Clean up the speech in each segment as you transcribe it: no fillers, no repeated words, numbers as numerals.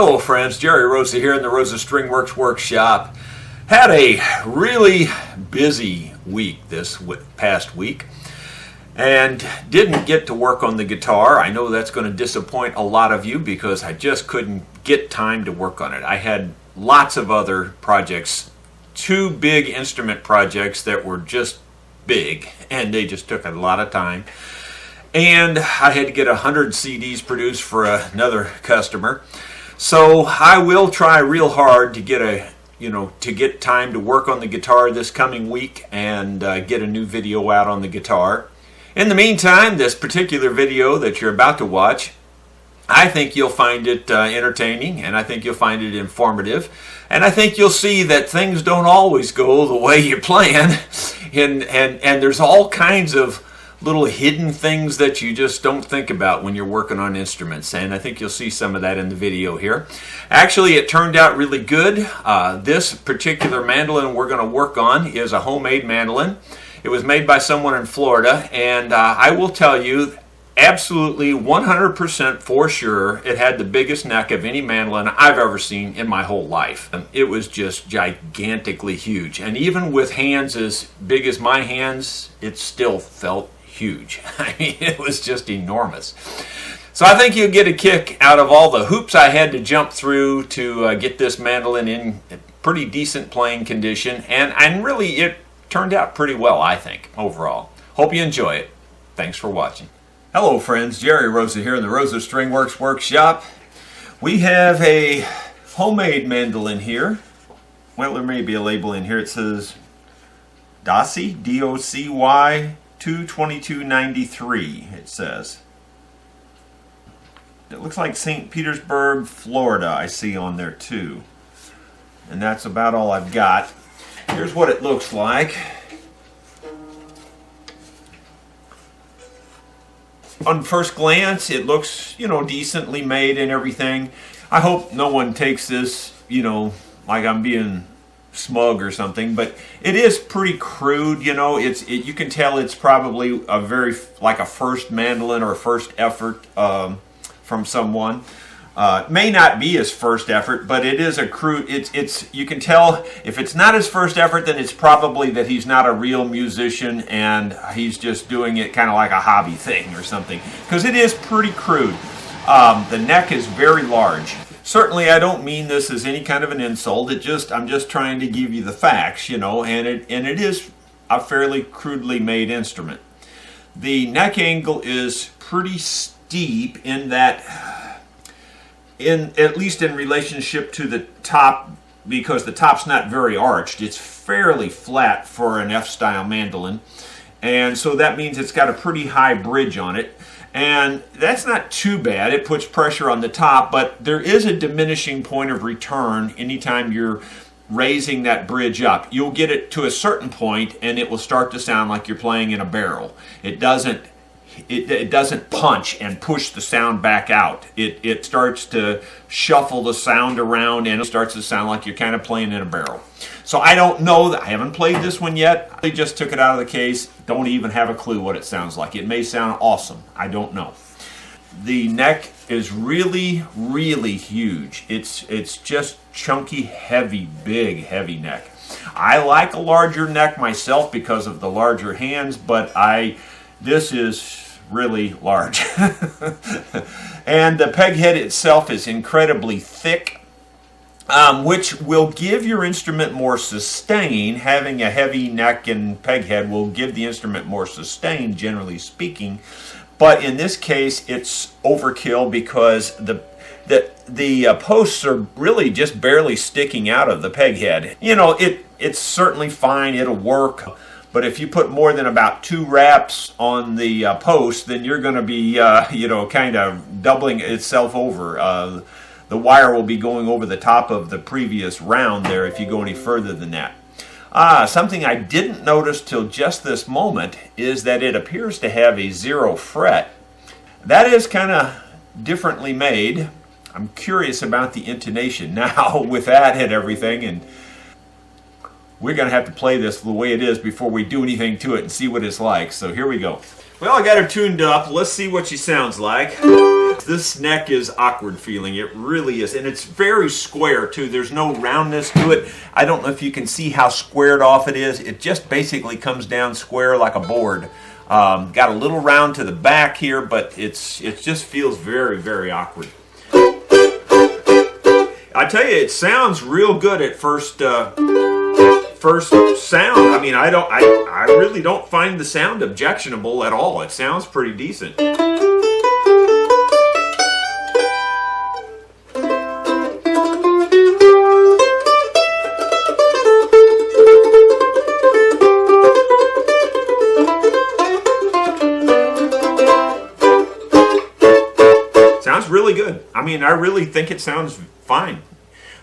Hello friends, Rosa here in the Rosa Stringworks workshop. Had a really busy week this past week and didn't get to work on the guitar. I know that's going to disappoint a lot of you because I just couldn't get time to work on it. I had lots of other projects, two big instrument projects that were just big and they just took a lot of time. And I had to get 100 CDs produced for another customer. So I will try real hard to get time to work on the guitar this coming week and get a new video out on the guitar. In the meantime, this particular video that you're about to watch, I think you'll find it entertaining, and I think you'll find it informative, and I think you'll see that things don't always go the way you plan, and there's all kinds of little hidden things that you just don't think about when you're working on instruments, and I think you'll see some of that in the video here. Actually, it turned out really good. This particular mandolin we're going to work on is a homemade mandolin. It was made by someone in Florida, and I will tell you, absolutely 100% for sure, it had the biggest neck of any mandolin I've ever seen in my whole life. It was just gigantically huge, and even with hands as big as my hands, it still felt huge. I mean, it was just enormous. So I think you'll get a kick out of all the hoops I had to jump through to get this mandolin in pretty decent playing condition, and really it turned out pretty well, I think, overall. Hope you enjoy it. Thanks for watching. Hello friends, Rosa here in the Rosa Stringworks workshop. We have a homemade mandolin here. Well, there may be a label in here. It says Docy, D-O-C-Y 22293, it says. It looks like St. Petersburg, Florida, I see on there too. And that's about all I've got. Here's what it looks like. On first glance, it looks, decently made and everything. I hope no one takes this, like I'm being smug or something, but it is pretty crude. You can tell it's probably like a first mandolin or first effort from someone. May not be his first effort, but it is a crude. You can tell if it's not his first effort, then it's probably that he's not a real musician and he's just doing it kind of like a hobby thing or something, because it is pretty crude. The neck is very large. Certainly, I don't mean this as any kind of an insult. I'm just trying to give you the facts, and it is a fairly crudely made instrument. The neck angle is pretty steep in that, at least in relationship to the top, because the top's not very arched. It's fairly flat for an F-style mandolin, and so that means it's got a pretty high bridge on it. And that's not too bad. It puts pressure on the top, but there is a diminishing point of return anytime you're raising that bridge up. You'll get it to a certain point and it will start to sound like you're playing in a barrel. It doesn't punch and push the sound back out. It starts to shuffle the sound around and it starts to sound like you're kind of playing in a barrel. So I don't know, I haven't played this one yet. I just took it out of the case. Don't even have a clue what it sounds like. It may sound awesome. I don't know. The neck is really, really huge. It's just chunky, heavy, big, heavy neck. I like a larger neck myself because of the larger hands, but this is really large. And the peg head itself is incredibly thick, which will give your instrument more sustain. Having a heavy neck and peg head will give the instrument more sustain, generally speaking. But in this case, it's overkill because the posts are really just barely sticking out of the peg head. It's certainly fine. It'll work. But if you put more than about 2 wraps on the post, then you're going to be, kind of doubling itself over. The wire will be going over the top of the previous round there if you go any further than that. Something I didn't notice till just this moment is that it appears to have a 0 fret. That is kind of differently made. I'm curious about the intonation now with that and everything, and we're going to have to play this the way it is before we do anything to it and see what it's like. So here we go. Well, I got her tuned up. Let's see what she sounds like. This neck is awkward feeling. It really is. And it's very square too. There's no roundness to it. I don't know if you can see how squared off it is. It just basically comes down square like a board. Got a little round to the back here, but it just feels very, very awkward. I tell you, it sounds real good at first sound. I mean, I really don't find the sound objectionable at all. It sounds pretty decent. Sounds really good. I mean, I really think it sounds fine.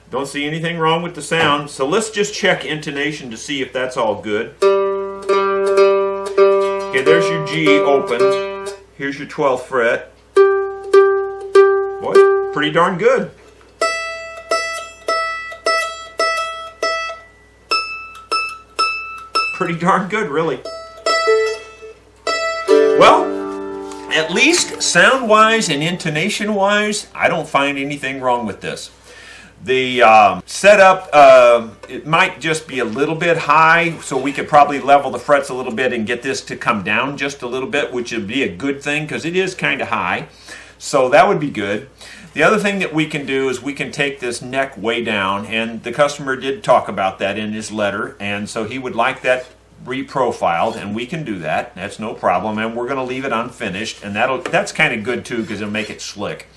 Don't see anything wrong with the sound. So let's just check intonation to see if that's all good. Okay, there's your G open. Here's your 12th fret. Boy, pretty darn good. Pretty darn good, really. Well, at least sound-wise and intonation-wise, I don't find anything wrong with this. The setup, it might just be a little bit high, so we could probably level the frets a little bit and get this to come down just a little bit, which would be a good thing because it is kind of high. So that would be good. The other thing that we can do is we can take this neck way down, and the customer did talk about that in his letter, and so he would like that reprofiled, and we can do that. That's no problem, and we're going to leave it unfinished, and that's kind of good too because it'll make it slick.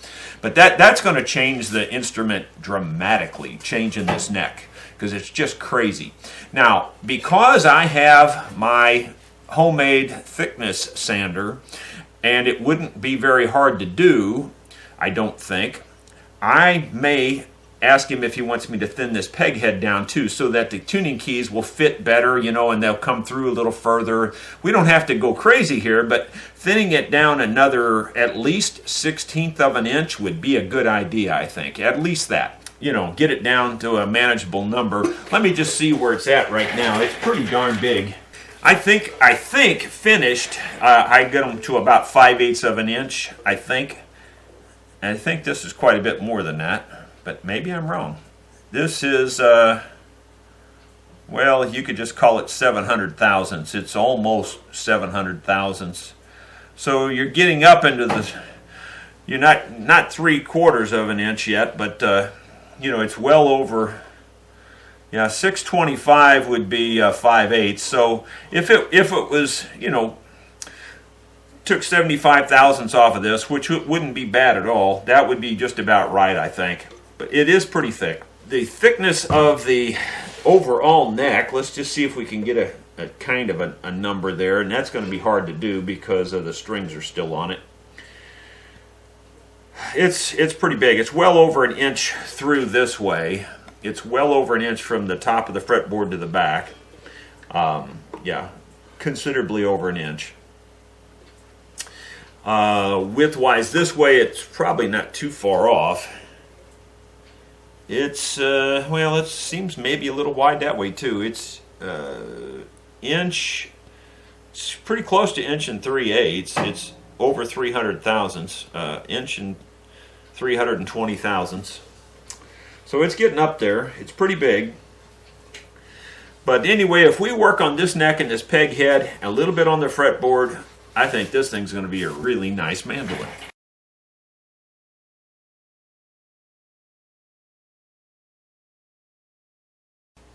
But that's going to change the instrument dramatically, changing this neck, because it's just crazy. Now, because I have my homemade thickness sander, and it wouldn't be very hard to do, I don't think, I may ask him if he wants me to thin this peg head down too, so that the tuning keys will fit better, you know, and they'll come through a little further. We don't have to go crazy here, but thinning it down another at least 1/16 of an inch would be a good idea, I think. At least that. You know, get it down to a manageable number. Let me just see where it's at right now. It's pretty darn big. I think finished, I get them to about 5/8 of an inch, I think. And I think this is quite a bit more than that. But maybe I'm wrong. This is, well, you could just call it 700 thousandths. It's almost 700 thousandths. So you're getting up into the, you're not 3/4 of an inch yet, but, you know, it's well over, yeah, 625 would be 5/8. So if it was, you know, took 75 thousandths off of this, which wouldn't be bad at all, that would be just about right, I think. But it is pretty thick. The thickness of the overall neck, let's just see if we can get a kind of a number there, and that's going to be hard to do because the strings are still on it. It's pretty big. It's well over an inch through this way. It's well over an inch from the top of the fretboard to the back. Yeah, considerably over an inch. Width-wise this way, it's probably not too far off. It's, well, it seems maybe a little wide that way too. It's inch, it's pretty close to inch and 3/8. It's over 300 thousandths, inch and 320 thousandths. So it's getting up there. It's pretty big. But anyway, if we work on this neck and this peg head, a little bit on the fretboard, I think this thing's going to be a really nice mandolin.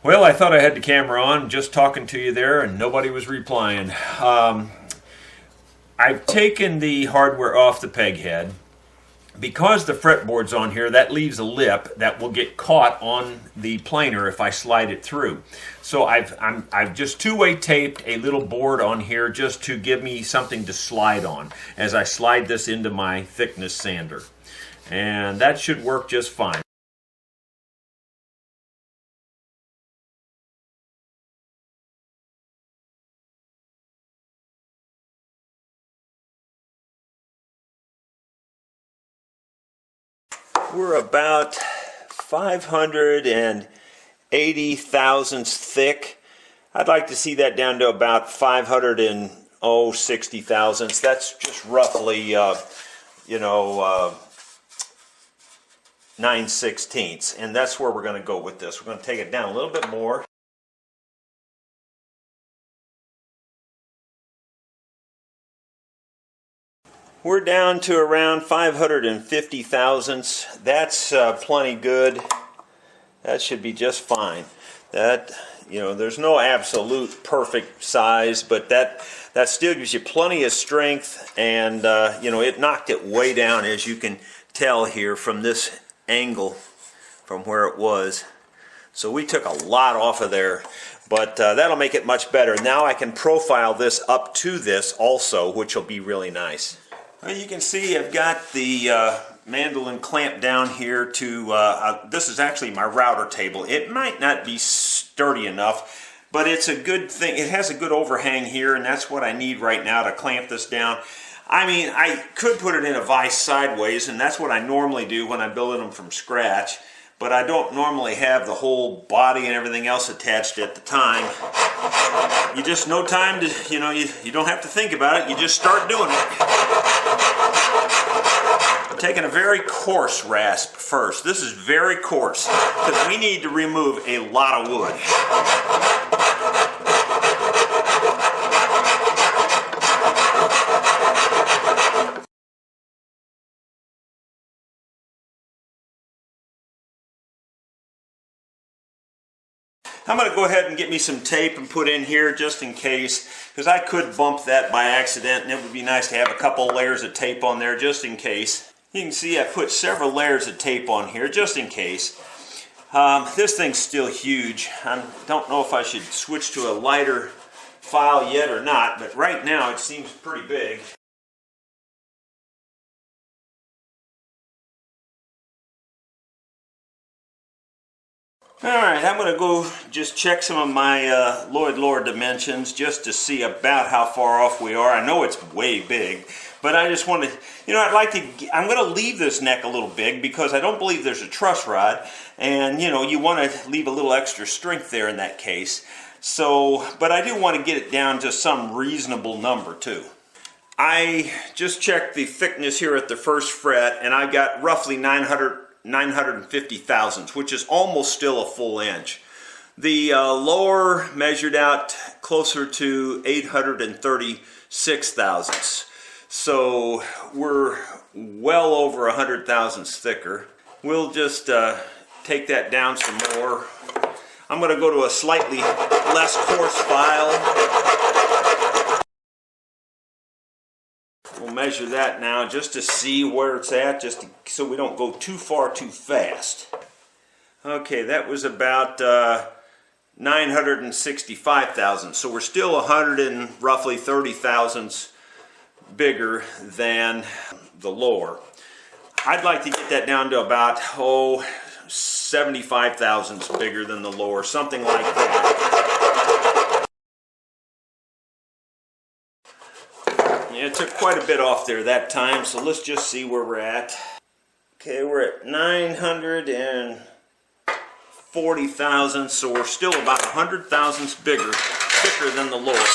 Well, I thought I had the camera on, just talking to you there, and nobody was replying. I've taken the hardware off the peg head. Because the fretboard's on here, that leaves a lip that will get caught on the planer if I slide it through. So I've just two-way taped a little board on here just to give me something to slide on as I slide this into my thickness sander. And that should work just fine. We're about 580 thousandths thick. I'd like to see that down to about 560 thousandths. That's just roughly you know, 9/16, and that's where we're going to go with this. We're going to take it down a little bit more. We're down to around 550 thousandths. That's plenty good. That should be just fine. That, you know, there's no absolute perfect size, but that still gives you plenty of strength, and you know, it knocked it way down, as you can tell here from this angle from where it was. So we took a lot off of there, but that'll make it much better. Now I can profile this up to this also, which will be really nice. Well, you can see I've got the mandolin clamp down here to, this is actually my router table. It might not be sturdy enough, but it's a good thing. It has a good overhang here, and that's what I need right now to clamp this down. I mean, I could put it in a vise sideways, and that's what I normally do when I'm building them from scratch, but I don't normally have the whole body and everything else attached at the time. You just, no time to, you know, you don't have to think about it, you just start doing it. I'm taking a very coarse rasp first. This is very coarse, because we need to remove a lot of wood. I'm going to go ahead and get me some tape and put in here just in case, because I could bump that by accident, and it would be nice to have a couple layers of tape on there just in case. You can see I put several layers of tape on here just in case. This thing's still huge. I don't know if I should switch to a lighter file yet or not, but right now it seems pretty big. Alright, I'm going to go just check some of my Lloyd Loar dimensions just to see about how far off we are. I know it's way big, but I just want to, you know, I'm going to leave this neck a little big because I don't believe there's a truss rod, and you know, you want to leave a little extra strength there in that case. So, but I do want to get it down to some reasonable number too. I just checked the thickness here at the first fret, and I got roughly 950 thousandths, which is almost still a full inch. The lower measured out closer to 836 thousandths. So we're well over 100 thousandths thicker. We'll just take that down some more. I'm going to go to a slightly less coarse file. We'll measure that now just to see where it's at, so we don't go too far too fast. Okay, that was about 965 thousandths, so we're still 100 and roughly 30 thousandths bigger than the lower. I'd like to get that down to about 75 thousandths bigger than the lower, something like that. Yeah, it took quite a bit off there that time, so let's just see where we're at. Okay, we're at 940 thousandths, so we're still about 100 thousandths thicker than the lower.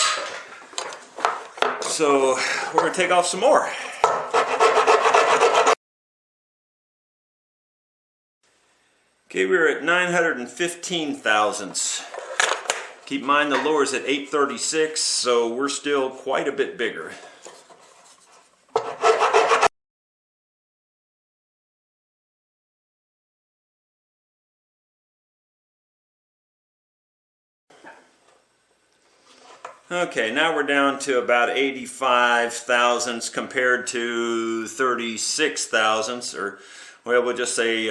So we're going to take off some more. Okay, we're at 915 thousandths. Keep in mind the lower's at 836, so we're still quite a bit bigger. Okay, now we're down to about 85 thousandths compared to 36 thousandths, or well, we'll just say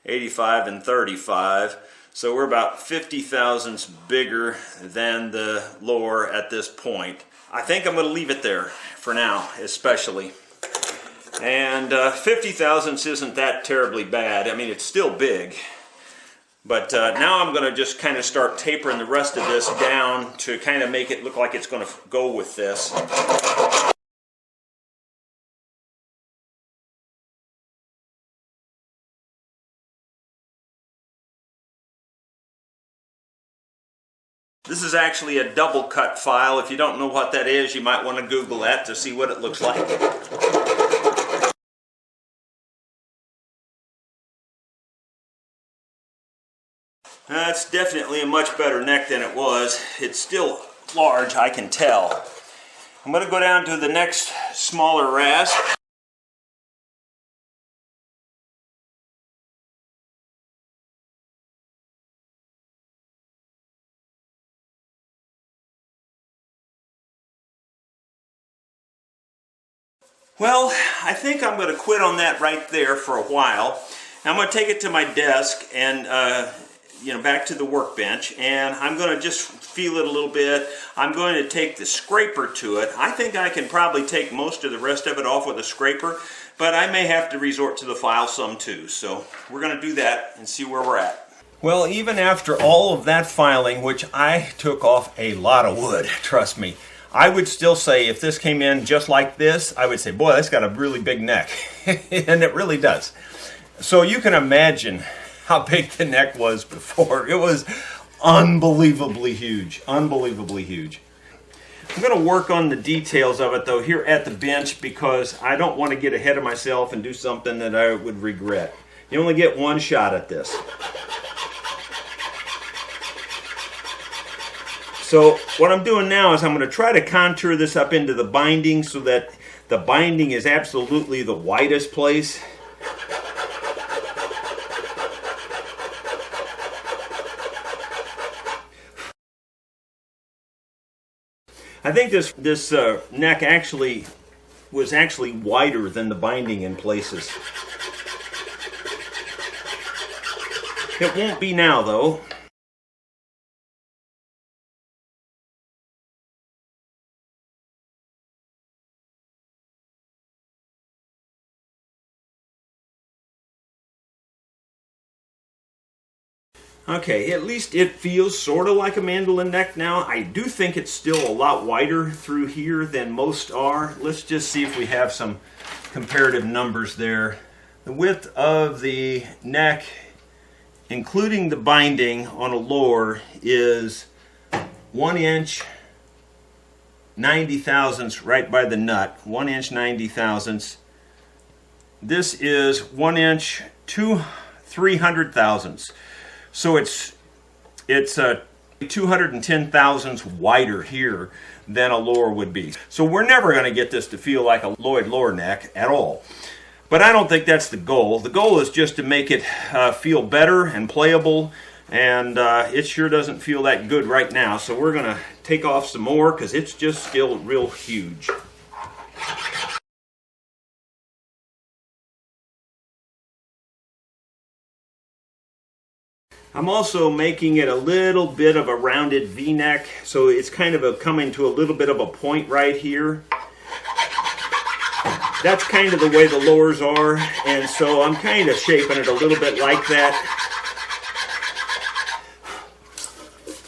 85 and 35. So we're about 50 thousandths bigger than the lower at this point. I think I'm going to leave it there for now, especially. And 50 thousandths isn't that terribly bad. I mean, it's still big. But now I'm going to just kind of start tapering the rest of this down to kind of make it look like it's going to go with this. This is actually a double cut file. If you don't know what that is, you might want to Google that to see what it looks like. It's definitely a much better neck than it was. It's still large, I can tell. I'm going to go down to the next smaller rasp. Well, I think I'm going to quit on that right there for a while. I'm going to take it to my desk and back to the workbench, and I'm going to just feel it a little bit. I'm going to take the scraper to it. I think I can probably take most of the rest of it off with a scraper, but I may have to resort to the file some too. So we're going to do that and see where we're at. Well, even after all of that filing, which I took off a lot of wood, trust me, I would still say if this came in just like this, I would say, boy, that's got a really big neck. And it really does. So you can imagine how big the neck was before. It was unbelievably huge, unbelievably huge. I'm going to work on the details of it though here at the bench because I don't want to get ahead of myself and do something that I would regret. You only get one shot at this. So what I'm doing now is I'm going to try to contour this up into the binding so that the binding is absolutely the widest place. I think this neck was actually wider than the binding in places. It won't be now though. Okay, at least it feels sort of like a mandolin neck now. I do think it's still a lot wider through here than most are. Let's just see if we have some comparative numbers there. The width of the neck, including the binding on a lower, is 1 inch 90 thousandths right by the nut. 1 inch 90 thousandths. This is 1 inch 300 thousandths. So it's 210 thousandths wider here than a lower would be. So we're never going to get this to feel like a Lloyd lower neck at all. But I don't think that's the goal. The goal is just to make it feel better and playable, and it sure doesn't feel that good right now. So we're going to take off some more because it's just still real huge. I'm also making it a little bit of a rounded V-neck, so it's kind of coming to a little bit of a point right here. That's kind of the way the lowers are, and so I'm kind of shaping it a little bit like that.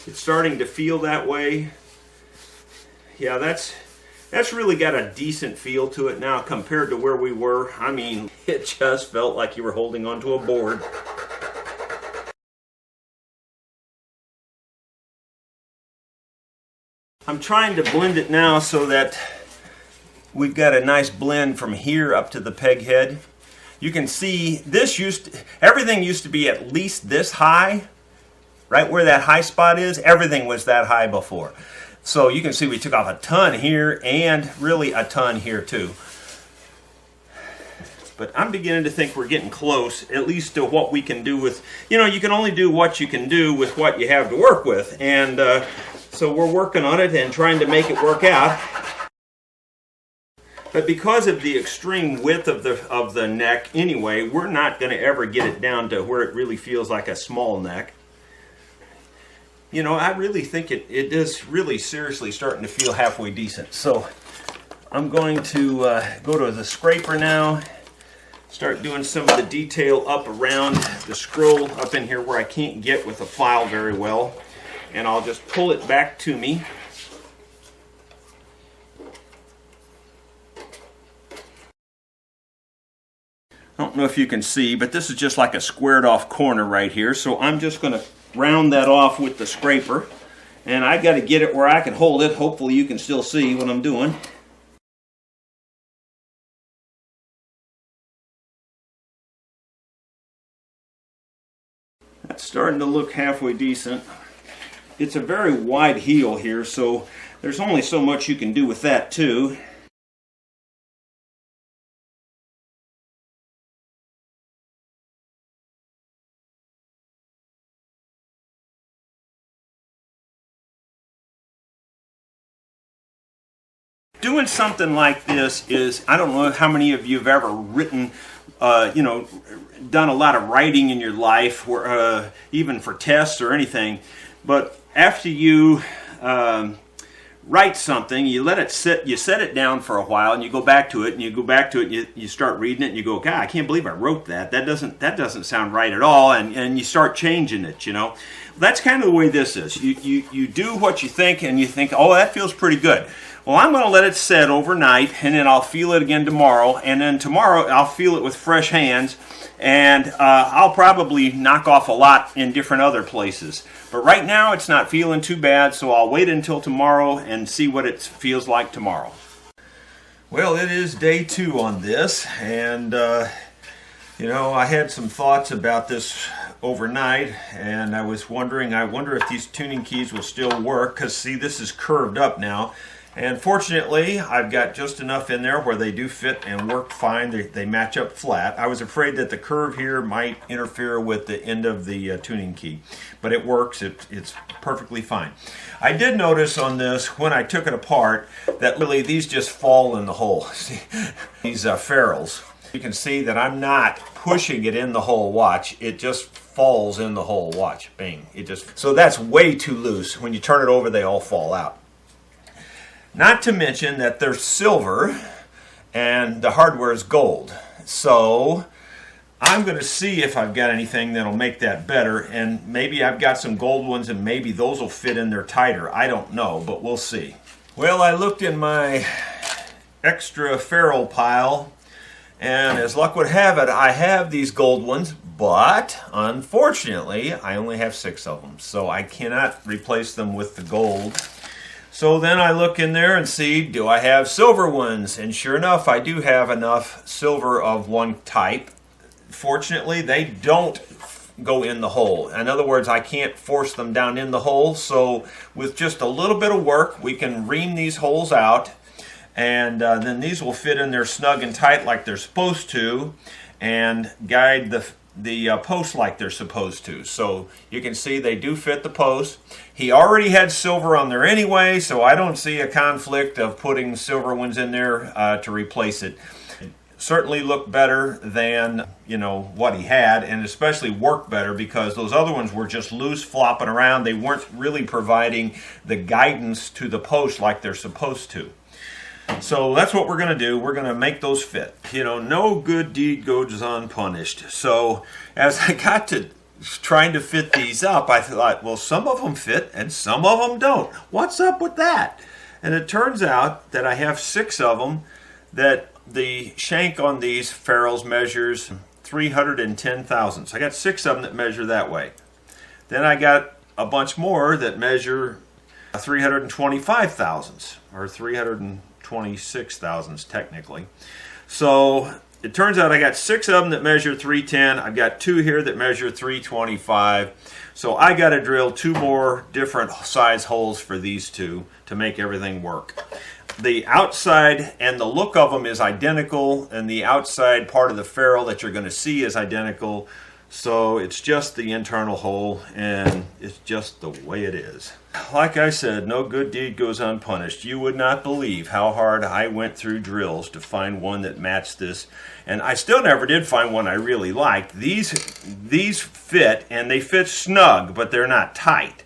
It's starting to feel that way. Yeah, that's really got a decent feel to it now compared to where we were. I mean, it just felt like you were holding onto a board. I'm trying to blend it now so that we've got a nice blend from here up to the peg head. You can see everything used to be at least this high, right where that high spot is. Everything was that high before. So you can see we took off a ton here and really a ton here too. But I'm beginning to think we're getting close, at least to what we can do with, you can only do what you can do with what you have to work with. And so we're working on it and trying to make it work out. But because of the extreme width of the neck anyway, we're not going to ever get it down to where it really feels like a small neck. I really think it is really seriously starting to feel halfway decent. So I'm going to go to the scraper now, start doing some of the detail up around the scroll up in here where I can't get with a file very well. And I'll just pull it back to me. I don't know if you can see, but this is just like a squared off corner right here. So I'm just going to round that off with the scraper. And I got to get it where I can hold it. Hopefully you can still see what I'm doing. That's starting to look halfway decent. It's a very wide heel here, so there's only so much you can do with that too. Doing something like this is, I don't know how many of you have ever written, you know, done a lot of writing in your life, or even for tests or anything. But after you write something, you let it sit, you set it down for a while, and you go back to it, and you go back to it, and you start reading it, and you go, God, I can't believe I wrote that. That doesn't sound right at all, and you start changing it, you know. That's kind of the way this is. You do what you think, and you think, oh, that feels pretty good. Well, I'm going to let it set overnight, and then I'll feel it again tomorrow, and then tomorrow I'll feel it with fresh hands, and I'll probably knock off a lot in different other places. But right now it's not feeling too bad, so I'll wait until tomorrow and see what it feels like tomorrow. Well, it is day 2 on this, and you know, I had some thoughts about this overnight, and I was wondering, I wonder if these tuning keys will still work, because see, this is curved up now. And fortunately, I've got just enough in there where they do fit and work fine. They match up flat. I was afraid that the curve here might interfere with the end of the tuning key, but it works. It's perfectly fine. I did notice on this, when I took it apart, that really these just fall in the hole. See, these ferrules. You can see that I'm not pushing it in the hole. Watch, it just falls in the hole. Watch, bang. So that's way too loose. When you turn it over, they all fall out. Not to mention that they're silver and the hardware is gold. So I'm going to see if I've got anything that'll make that better, and maybe I've got some gold ones and maybe those will fit in there tighter. I don't know, but we'll see. Well, I looked in my extra ferrule pile, and as luck would have it, I have these gold ones, but unfortunately I only have 6 of them, so I cannot replace them with the gold. So then I look in there and see, do I have silver ones? And sure enough, I do have enough silver of one type. Fortunately, they don't go in the hole. In other words, I can't force them down in the hole. So with just a little bit of work, we can ream these holes out. And then these will fit in there snug and tight like they're supposed to, and guide the post like they're supposed to. So you can see they do fit the post. He already had silver on there anyway, so I don't see a conflict of putting silver ones in there to replace it. Certainly look better than, you know, what he had, and especially work better, because those other ones were just loose, flopping around. They weren't really providing the guidance to the post like they're supposed to. So that's what we're going to do. We're going to make those fit. You know, no good deed goes unpunished. So as I got to trying to fit these up, I thought, well, some of them fit and some of them don't. What's up with that? And it turns out that I have 6 of them, that the shank on these ferrules measures 310 thousandths. I got 6 of them that measure that way. Then I got a bunch more that measure 325 thousandths, or 326 thousandths technically. So it turns out I got 6 of them that measure 310. I've got 2 here that measure 325. So I got to drill 2 more different size holes for these 2 to make everything work. The outside and the look of them is identical, and the outside part of the ferrule that you're going to see is identical. So it's just the internal hole, and it's just the way it is. Like I said, no good deed goes unpunished. You would not believe how hard I went through drills to find one that matched this, and I still never did find one I really liked. These fit, and they fit snug, but they're not tight.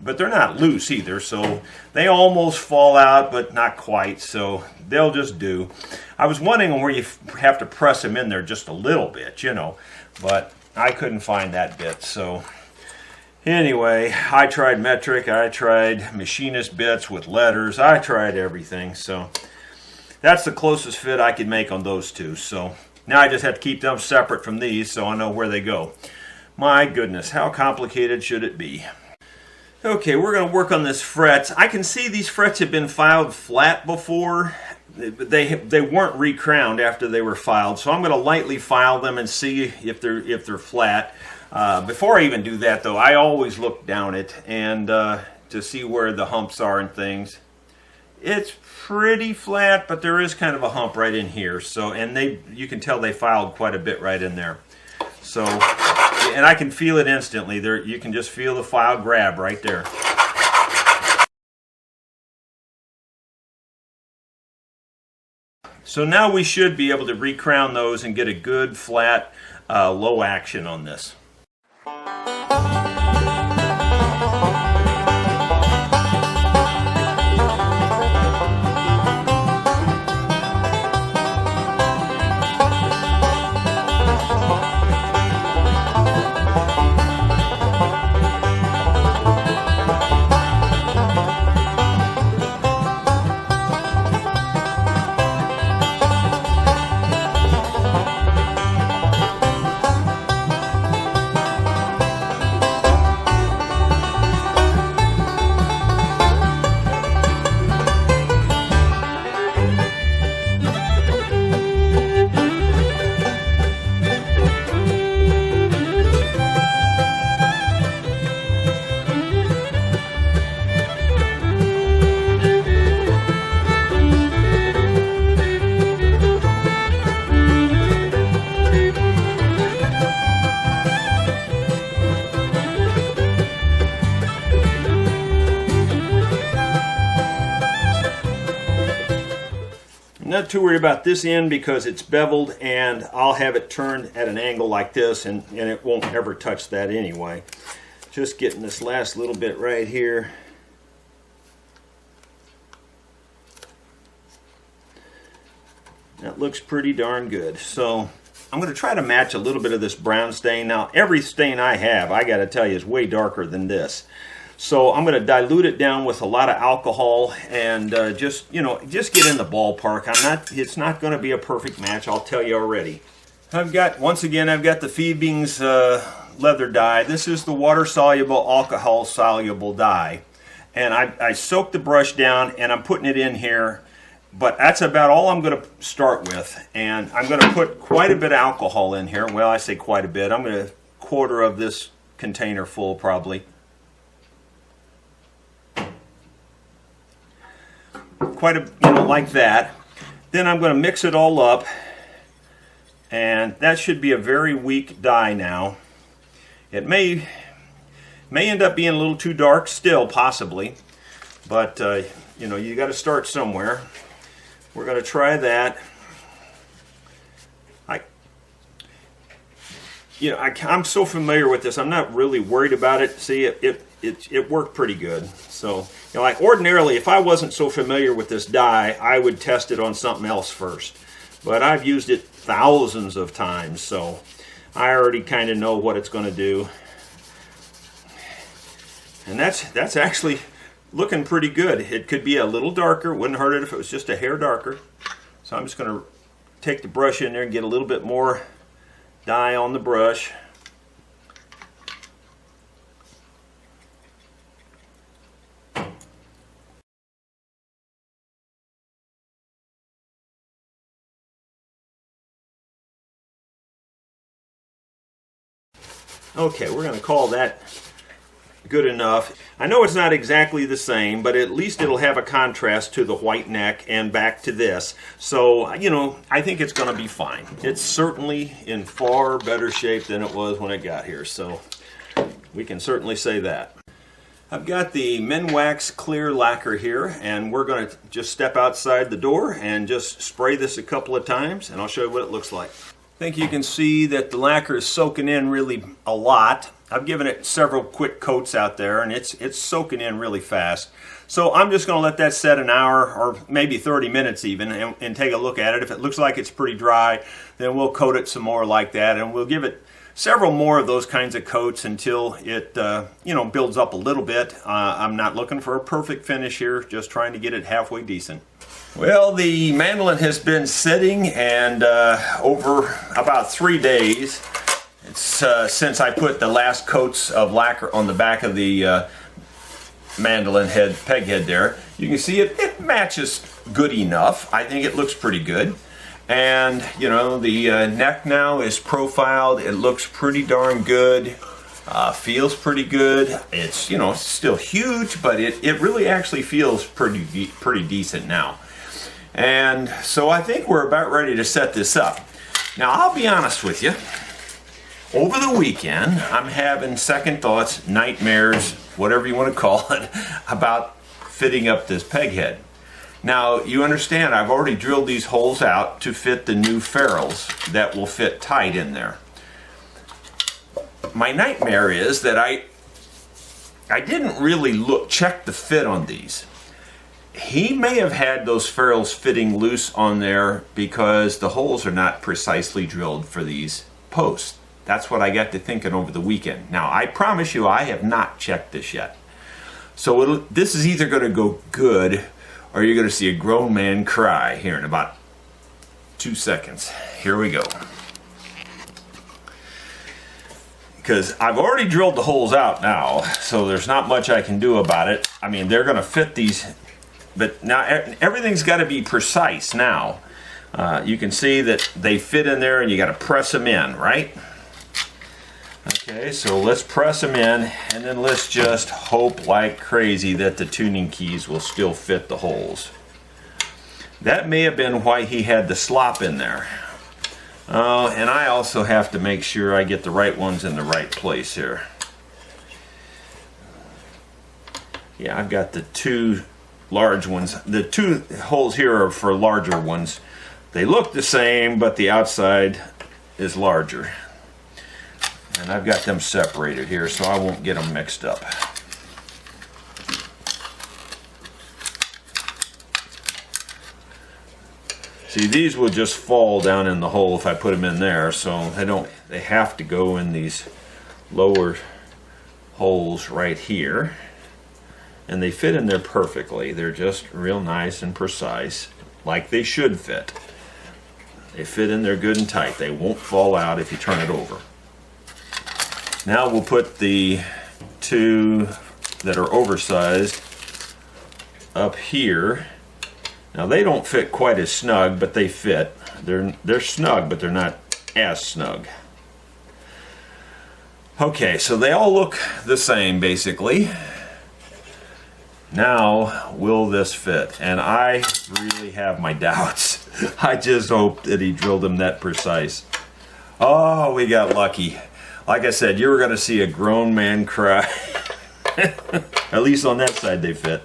But they're not loose either, so they almost fall out, but not quite, so they'll just do. I was wondering where you have to press them in there just a little bit, you know, but I couldn't find that bit. So anyway, I tried metric, I tried machinist bits with letters, I tried everything. So that's the closest fit I could make on those 2. So now I just have to keep them separate from these so I know where they go. My goodness, how complicated should it be? Okay, we're going to work on this frets. I can see these frets have been filed flat before. They weren't recrowned after they were filed, so I'm going to lightly file them and see if they're flat. Before I even do that though, I always look down it and to see where the humps are and things. It's pretty flat, but there is kind of a hump right in here. So, and you can tell they filed quite a bit right in there. So, and I can feel it instantly. There, you can just feel the file grab right there. So now we should be able to recrown those and get a good flat low action on this. Not too worried about this end because it's beveled, and I'll have it turned at an angle like this, and it won't ever touch that anyway. Just getting this last little bit right here. That looks pretty darn good. So I'm going to try to match a little bit of this brown stain. Now every stain I have, I got to tell you, is way darker than this. So I'm going to dilute it down with a lot of alcohol and just get in the ballpark. It's not going to be a perfect match, I'll tell you already. Once again, I've got the Phoebing's leather dye. This is the water-soluble, alcohol-soluble dye. And I soaked the brush down and I'm putting it in here. But that's about all I'm going to start with. And I'm going to put quite a bit of alcohol in here. Well, I say quite a bit. I'm going to quarter of this container full probably. Quite a, like that. Then I'm going to mix it all up, and that should be a very weak dye now. It may end up being a little too dark still, possibly, but you got to start somewhere. We're going to try that. I'm so familiar with this. I'm not really worried about it. See, it worked pretty good. So, like ordinarily, if I wasn't so familiar with this dye, I would test it on something else first. But I've used it thousands of times, so I already kind of know what it's going to do. And that's actually looking pretty good. It could be a little darker. Wouldn't hurt it if it was just a hair darker. So I'm just going to take the brush in there and get a little bit more dye on the brush. Okay, we're going to call that good enough. I know it's not exactly the same, but at least it'll have a contrast to the white neck and back to this. So, I think it's going to be fine. It's certainly in far better shape than it was when it got here, so we can certainly say that. I've got the Minwax clear lacquer here, and we're going to just step outside the door and just spray this a couple of times, and I'll show you what it looks like. I think you can see that the lacquer is soaking in really a lot. I've given it several quick coats out there, and it's soaking in really fast. So I'm just going to let that set an hour or maybe 30 minutes even and take a look at it. If it looks like it's pretty dry, then we'll coat it some more like that, and we'll give it several more of those kinds of coats until it builds up a little bit. I'm not looking for a perfect finish here, just trying to get it halfway decent. Well, the mandolin has been sitting and over about 3 days. It's since I put the last coats of lacquer on the back of the mandolin peg head there. You can see it matches good enough. I think it looks pretty good. And you know, the neck now is profiled. It looks pretty darn good. Feels pretty good. It's, you know, it's still huge, but it really actually feels pretty decent now. And so I think we're about ready to set this up. Now I'll be honest with you. Over the weekend, I'm having second thoughts, nightmares, whatever you want to call it, about fitting up this peg head. Now, you understand, I've already drilled these holes out to fit the new ferrules that will fit tight in there. My nightmare is that I didn't really check the fit on these. He may have had those ferrules fitting loose on there because the holes are not precisely drilled for these posts. That's what I got to thinking over the weekend. Now, I promise you, I have not checked this yet. So this is either going to go good, or you're going to see a grown man cry here in about 2 seconds. Here we go. Because I've already drilled the holes out now, so there's not much I can do about it. I mean, they're going to fit these, but now everything's got to be precise now. You can see that they fit in there, and you got to press them in, right? Okay, so let's press them in, and then let's just hope like crazy that the tuning keys will still fit the holes. That may have been why he had the slop in there. Oh, and I also have to make sure I get the right ones in the right place here. Yeah, I've got the two large ones. The two holes here are for larger ones. They look the same, but the outside is larger. And I've got them separated here so I won't get them mixed up. See, these will just fall down in the hole if I put them in there, so they have to go in these lower holes right here. And they fit in there perfectly. They're just real nice and precise, like they should fit. They fit in there good and tight. They won't fall out if you turn it over. Now we'll put the two that are oversized up here. Now they don't fit quite as snug, but they fit. They're snug, but they're not as snug. Okay, so they all look the same basically. Now, will this fit? And I really have my doubts. I just hope that he drilled them that precise. Oh, we got lucky. Like I said, you were going to see a grown man cry. At least on that side they fit.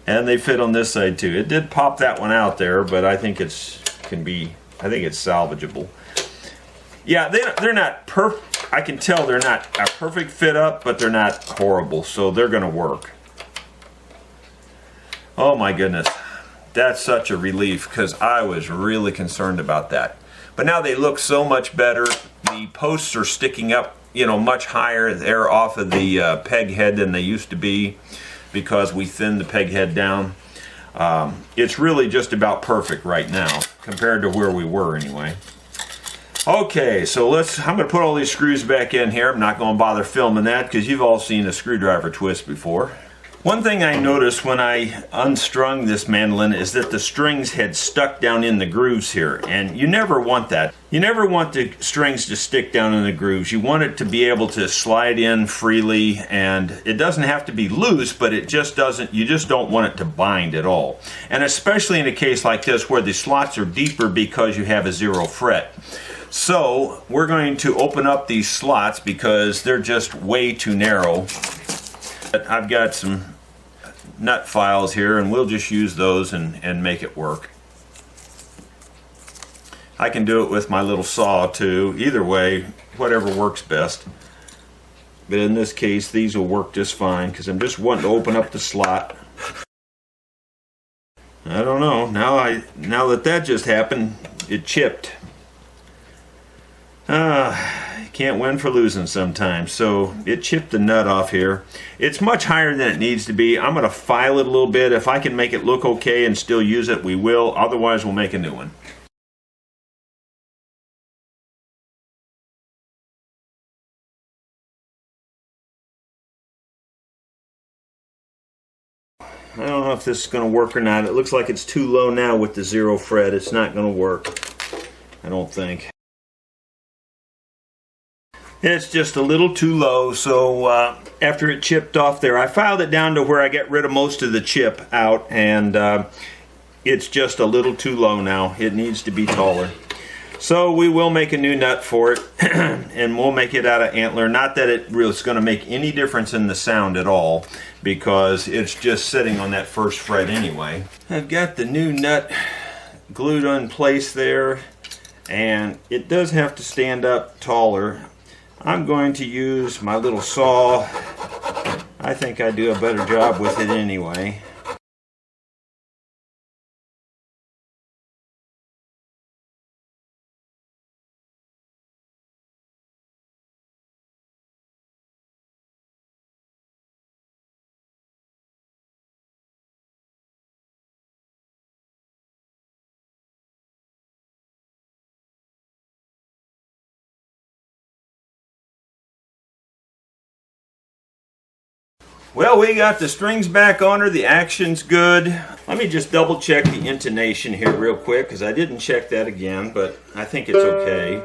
And they fit on this side too. It did pop that one out there, but I think it's salvageable. Yeah, they're not perfect. I can tell they're not a perfect fit up, but they're not horrible, so they're going to work. Oh my goodness. That's such a relief because I was really concerned about that. But now they look so much better. The posts are sticking up, you know, much higher there off of the peg head than they used to be because we thinned the peg head down. It's really just about perfect right now compared to where we were anyway. Okay, so I'm going to put all these screws back in here. I'm not going to bother filming that because you've all seen a screwdriver twist before. One thing I noticed when I unstrung this mandolin is that the strings had stuck down in the grooves here, and you never want that. You never want the strings to stick down in the grooves. You want it to be able to slide in freely, and it doesn't have to be loose, but you just don't want it to bind at all. And especially in a case like this where the slots are deeper because you have a 0 fret. So we're going to open up these slots because they're just way too narrow. I've got some nut files here and we'll just use those and make it work. I can do it with my little saw too. Either way, whatever works best. But in this case, these will work just fine because I'm just wanting to open up the slot. I don't know. Now that just happened, it chipped. Can't win for losing sometimes. So it chipped the nut off here. It's much higher than it needs to be. I'm going to file it a little bit. If I can make it look okay and still use it, we will. Otherwise, we'll make a new one. I don't know if this is going to work or not. It looks like it's too low now with the 0 fret. It's not going to work, I don't think. It's just a little too low, so after it chipped off there, I filed it down to where I get rid of most of the chip out, and it's just a little too low now. It needs to be taller. So we will make a new nut for it, and we'll make it out of antler. Not that it really is going to make any difference in the sound at all, because it's just sitting on that first fret anyway. I've got the new nut glued in place there, and it does have to stand up taller. I'm going to use my little saw. I think I do a better job with it anyway. Well, we got the strings back on her. The action's good. Let me just double check the intonation here real quick, because I didn't check that again, but I think it's okay.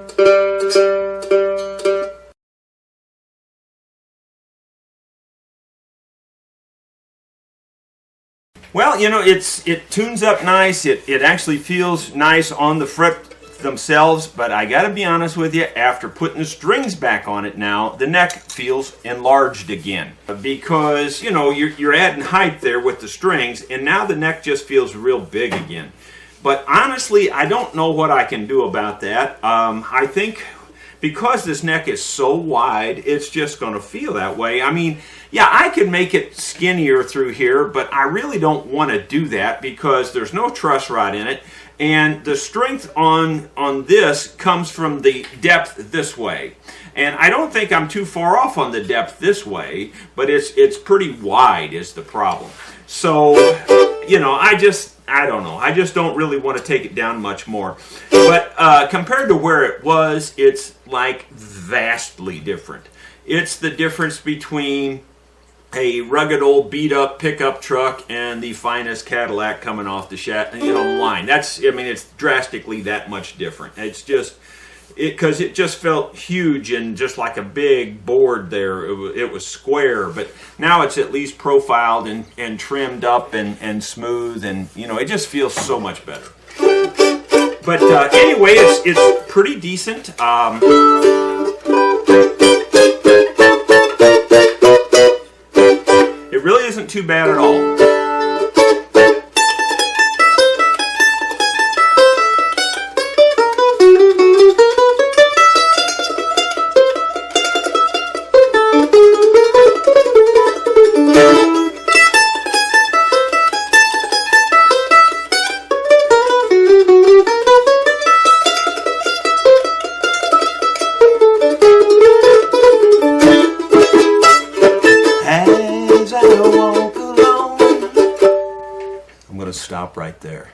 Well, you know, it tunes up nice. It actually feels nice on the fret themselves, but I gotta be honest with you, after putting the strings back on it now, the neck feels enlarged again, because you know you're adding height there with the strings, and now the neck just feels real big again. But honestly, I don't know what I can do about that. I think because this neck is so wide, it's just going to feel that way. I mean, yeah, I could make it skinnier through here, but I really don't want to do that because there's no truss rod in it. And the strength on this comes from the depth this way. And I don't think I'm too far off on the depth this way, but it's pretty wide is the problem. So, you know, I don't know. I just don't really want to take it down much more. But compared to where it was, it's like vastly different. It's the difference between a rugged old beat-up pickup truck and the finest Cadillac coming off the line. It's drastically that much different. It's just because it just felt huge and just like a big board there. It was square, but now it's at least profiled and trimmed up and smooth, and you know, it just feels so much better. But anyway, it's pretty decent. It really isn't too bad at all. Stop right there,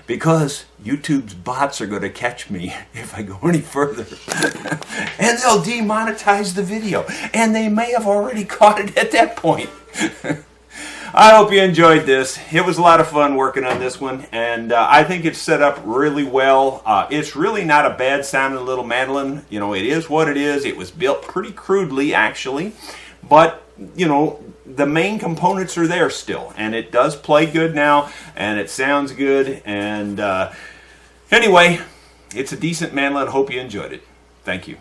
because YouTube's bots are going to catch me if I go any further and they'll demonetize the video, and they may have already caught it at that point. I hope you enjoyed this. It was a lot of fun working on this one, and I think it's set up really well. It's really not a bad sounding little mandolin. You know, it is what it is. It was built pretty crudely actually, but you know, the main components are there still, and it does play good now, and it sounds good, and anyway, it's a decent mandolin. Hope you enjoyed it. Thank you.